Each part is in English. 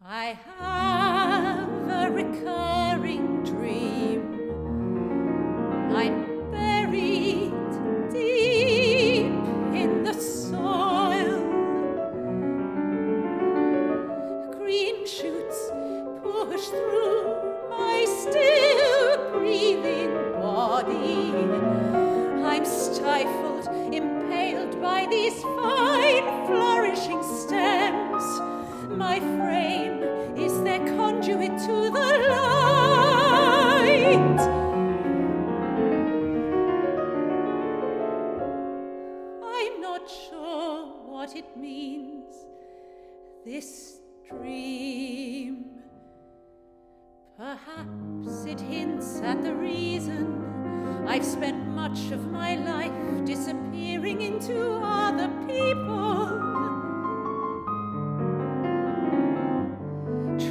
I have a recurring dream. I'm buried deep in the soil. Green shoots push through my still breathing body. I'm stifled, impaled by these fine flourishing stems. My frame is their conduit to the light. I'm not sure what it means, this dream. Perhaps it hints at the reason I've spent much of my life disappearing into other people,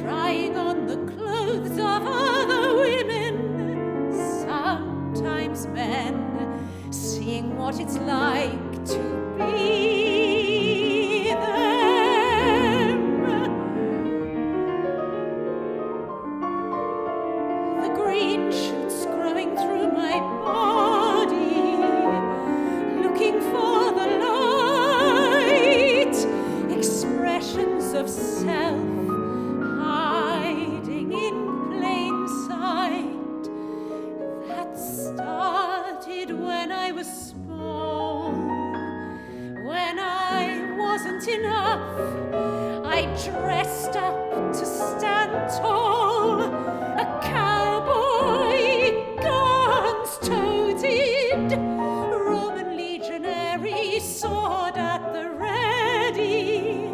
trying on the clothes of other women, sometimes men, seeing what it's like to be them. The green shoots growing through my body, looking for the light, expressions of self hiding in plain sight. That started when I was small, when I wasn't enough. I dressed up to stand tall, a cowboy, guns toted, Roman legionary, sword at the ready.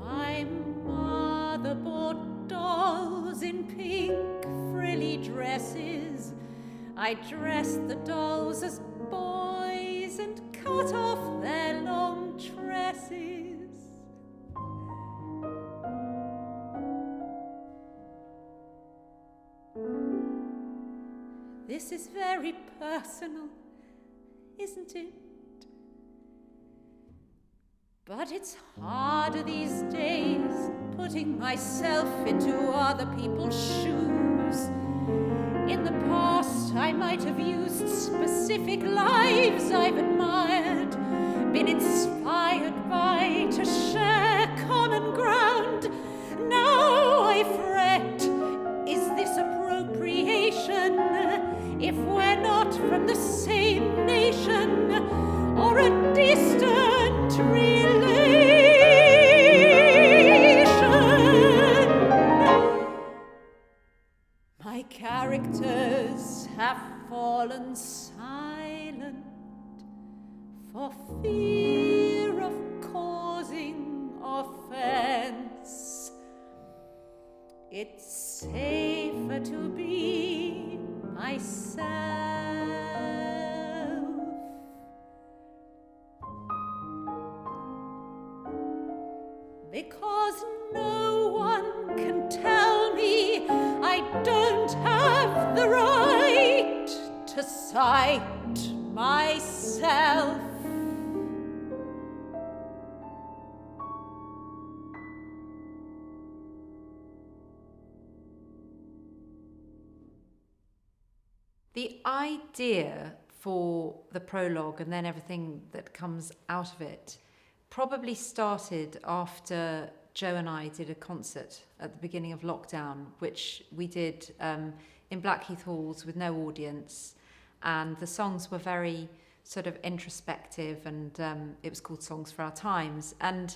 My mother bought dolls in pink frilly dresses. I dressed the dolls as boys and cut off their long tresses. This is very personal, isn't it? But it's harder these days putting myself into other people's shoes. In the past, I might have used specific lives I've admired, been inspired by to share common ground. Now I fret, is this appropriation if we're not from the same nation or a distant relation? My characters have fallen silent for fear of causing offense. It's safer to be myself, because no one can tell me I don't have the right to cite myself. The idea for the prologue and then everything that comes out of it probably started after Joe and I did a concert at the beginning of lockdown, which we did in Blackheath Halls with no audience, and the songs were very sort of introspective, and it was called Songs for Our Times. And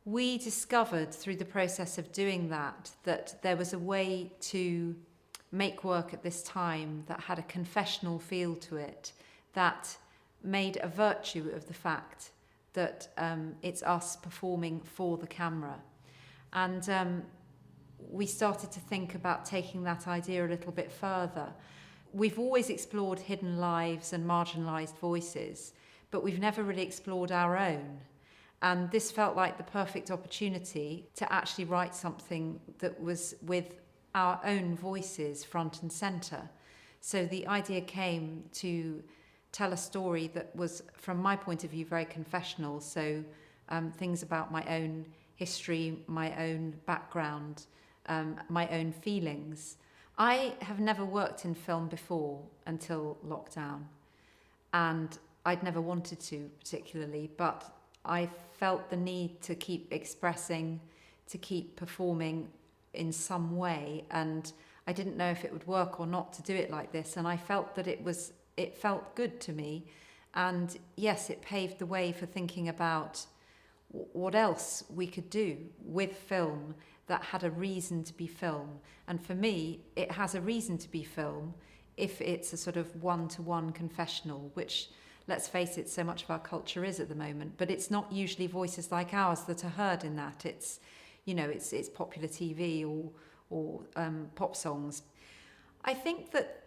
we discovered through the process of doing that there was a way to make work at this time that had a confessional feel to it, that made a virtue of the fact that it's us performing for the camera. And we started to think about taking that idea a little bit further. We've always explored hidden lives and marginalised voices, but we've never really explored our own. And this felt like the perfect opportunity to actually write something that was with our own voices front and centre. So the idea came to tell a story that was, from my point of view, very confessional. So things about my own history, my own background, my own feelings. I have never worked in film before until lockdown, and I'd never wanted to particularly, but I felt the need to keep expressing, to keep performing in some way, and I didn't know if it would work or not to do it like this, and I felt that it felt good to me, and yes, it paved the way for thinking about what else we could do with film that had a reason to be film. And for me, it has a reason to be film if it's a sort of one-to-one confessional, which, let's face it, so much of our culture is at the moment. But it's not usually voices like ours that are heard in that. It's, you know, it's popular TV or pop songs. I think that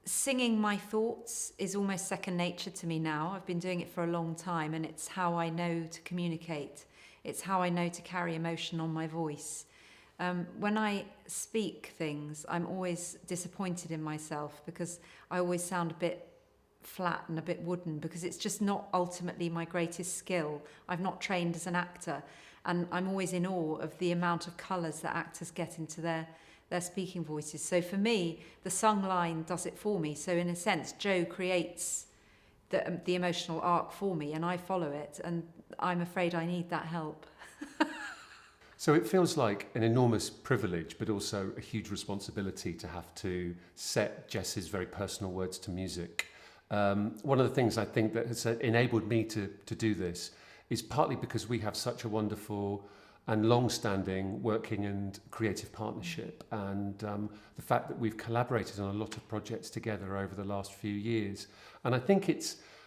singing my thoughts is almost second nature to me now. I've been doing it for a long time, and it's how I know to communicate. It's how I know to carry emotion on my voice. When I speak things, I'm always disappointed in myself because I always sound a bit flat and a bit wooden, because it's just not ultimately my greatest skill. I've not trained as an actor, and I'm always in awe of the amount of colours that actors get into their speaking voices. So for me, the sung line does it for me. So in a sense, Joe creates the emotional arc for me, and I follow it, and I'm afraid I need that help. So it feels like an enormous privilege, but also a huge responsibility to have to set Jess's very personal words to music. One of the things I think that has enabled me to do this is partly because we have such a wonderful and long-standing working and creative partnership, and the fact that we've collaborated on a lot of projects together over the last few years. And I think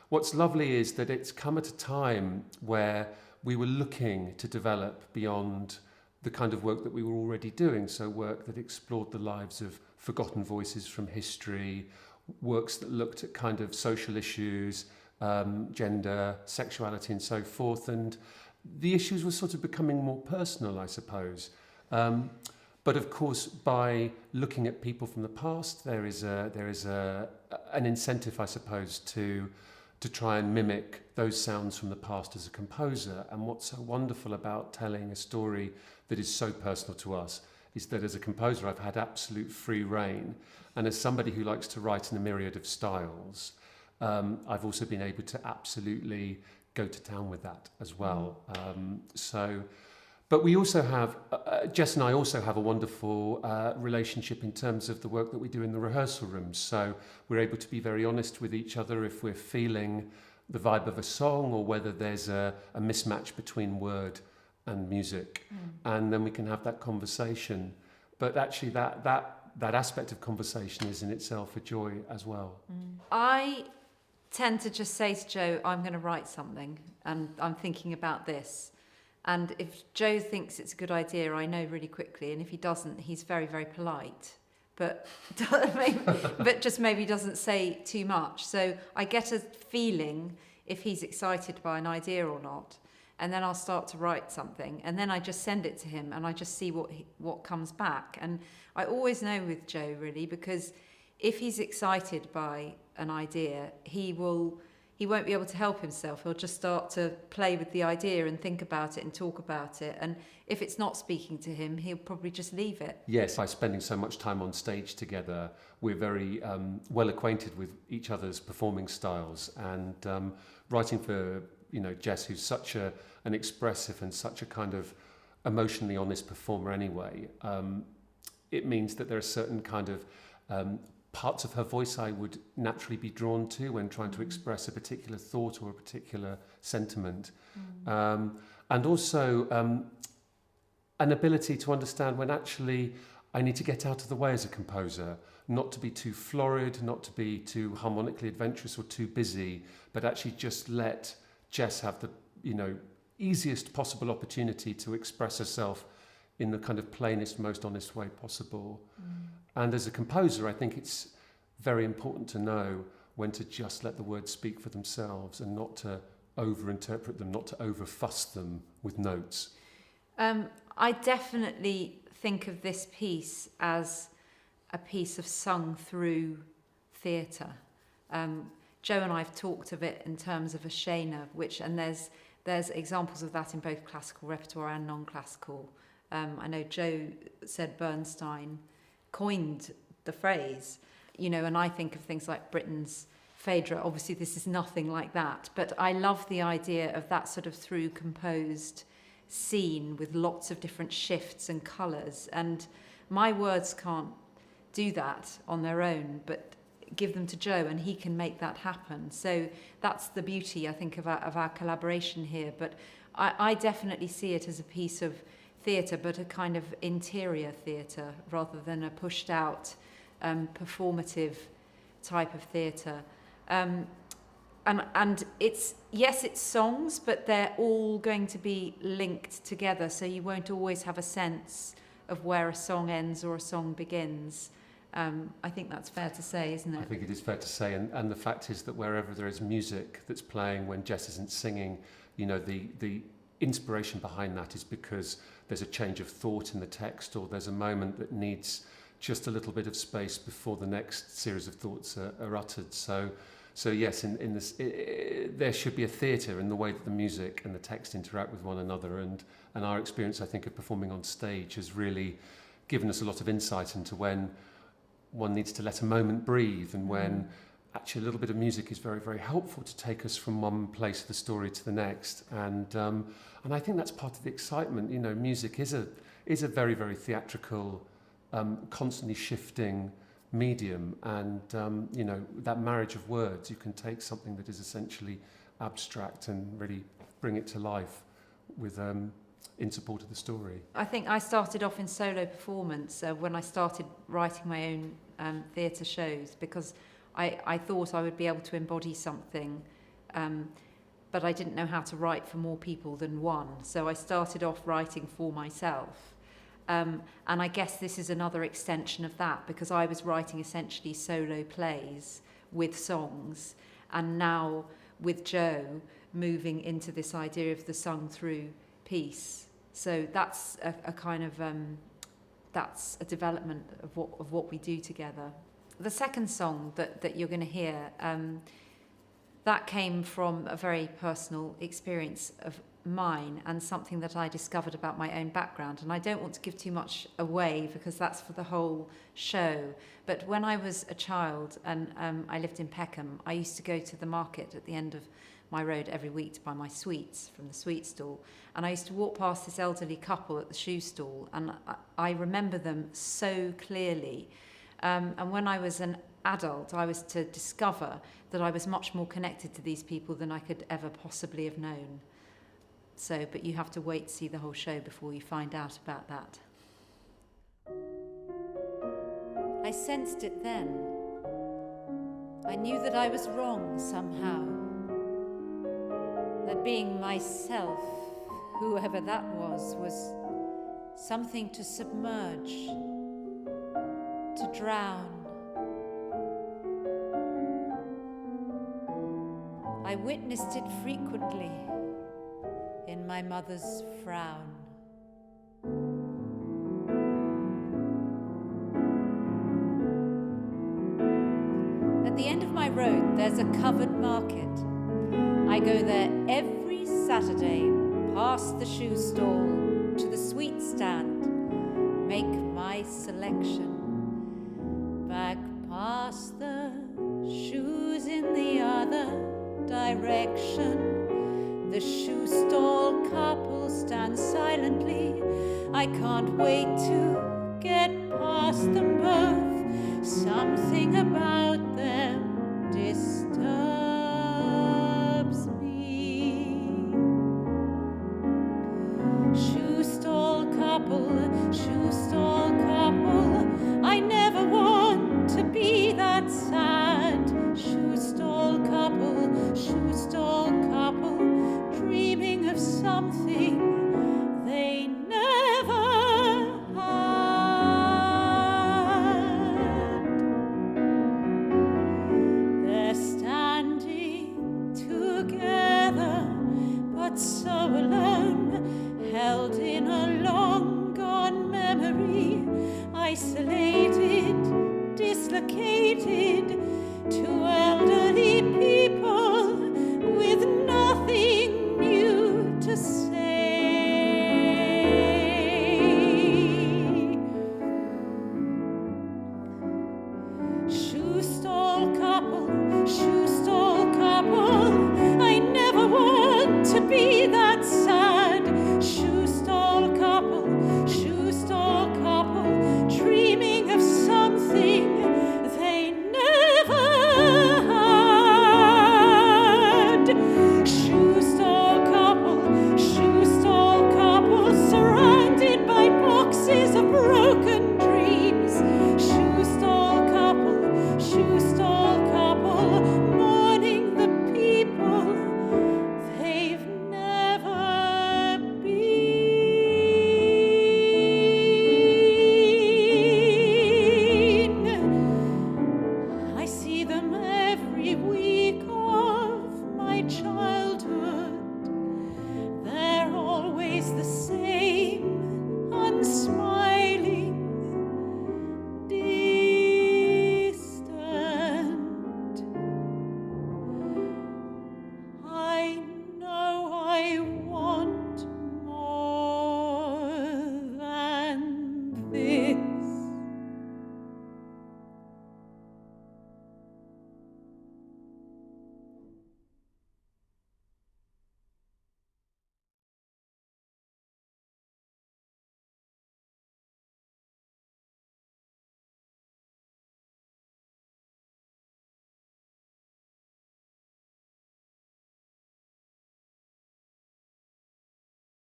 what's lovely is that it's come at a time where we were looking to develop beyond the kind of work that we were already doing, so work that explored the lives of forgotten voices from history, works that looked at kind of social issues, gender, sexuality and so forth, and the issues were sort of becoming more personal, I suppose. But of course, by looking at people from the past, there is an incentive, I suppose, to try and mimic those sounds from the past as a composer. And what's so wonderful about telling a story that is so personal to us is that as a composer, I've had absolute free rein. And as somebody who likes to write in a myriad of styles, I've also been able to absolutely go to town with that as well. But we also have, Jess and I also have a wonderful relationship in terms of the work that we do in the rehearsal rooms. So we're able to be very honest with each other if we're feeling the vibe of a song or whether there's a mismatch between word and music. And then we can have that conversation. But actually that aspect of conversation is in itself a joy as well. I tend to just say to Joe, I'm going to write something and I'm thinking about this. And if Joe thinks it's a good idea, I know really quickly. And if he doesn't, he's very, very polite. But just maybe doesn't say too much. So I get a feeling if he's excited by an idea or not. And then I'll start to write something. And then I just send it to him and I just see what comes back. And I always know with Joe, really, because if he's excited by an idea, he won't be able to help himself. He'll just start to play with the idea and think about it and talk about it. And if it's not speaking to him, he'll probably just leave it. Yes, by spending so much time on stage together, we're very well acquainted with each other's performing styles. And writing for Jess, who's such an expressive and such a kind of emotionally honest performer anyway, it means that there are certain kind of parts of her voice I would naturally be drawn to when trying to express a particular thought or a particular sentiment. And also an ability to understand when actually I need to get out of the way as a composer, not to be too florid, not to be too harmonically adventurous or too busy, but actually just let Jess have the easiest possible opportunity to express herself in the kind of plainest, most honest way possible. And as a composer, I think it's very important to know when to just let the words speak for themselves and not to over-interpret them, not to over-fuss them with notes. I definitely think of this piece as a piece of sung-through theatre. Joe and I have talked of it in terms of a Shana, and there's there's examples of that in both classical repertoire and non-classical. I know Joe said Bernstein coined the phrase, and I think of things like Britten's Phaedra. Obviously, this is nothing like that, but I love the idea of that sort of through composed scene with lots of different shifts and colours. And my words can't do that on their own, but give them to Joe and he can make that happen. So that's the beauty, I think, of our collaboration here. But I definitely see it as a piece of theatre, but a kind of interior theatre rather than a pushed out performative type of theatre. And it's songs, but they're all going to be linked together, so you won't always have a sense of where a song ends or a song begins. I think that's fair to say, isn't it? I think it is fair to say, and the fact is that wherever there is music that's playing when Jess isn't singing, the inspiration behind that is because there's a change of thought in the text, or there's a moment that needs just a little bit of space before the next series of thoughts are uttered. So yes, in this, there should be a theatre in the way that the music and the text interact with one another, and our experience, I think, of performing on stage has really given us a lot of insight into when one needs to let a moment breathe, and when actually a little bit of music is very, very helpful to take us from one place of the story to the next. And I think that's part of the excitement. Music is a very, very theatrical, constantly shifting medium, and that marriage of words, you can take something that is essentially abstract and really bring it to life with in support of the story. I think I started off in solo performance when I started writing my own theatre shows, because I thought I would be able to embody something, but I didn't know how to write for more people than one, so I started off writing for myself. And I guess this is another extension of that, because I was writing essentially solo plays with songs, and now with Joe moving into this idea of the sung through piece. So that's a kind of that's a development of what we do together. The second song that you're going to hear, that came from a very personal experience of mine and something that I discovered about my own background. And I don't want to give too much away because that's for the whole show. But when I was a child and I lived in Peckham, I used to go to the market at the end of my road every week to buy my sweets from the sweet stall. And I used to walk past this elderly couple at the shoe stall, and I remember them so clearly. And when I was an adult, I was to discover that I was much more connected to these people than I could ever possibly have known. So, but you have to wait to see the whole show before you find out about that. I sensed it then. I knew that I was wrong somehow. That being myself, whoever that was something to submerge, to drown. I witnessed it frequently in my mother's frown. At the end of my road, there's a covered market. I go there every Saturday, past the shoe stall to the sweet stand, make my selection. Back past the shoes in the other direction. The shoe stall couple stands silently. I can't wait to get past them both. Something about them disturbs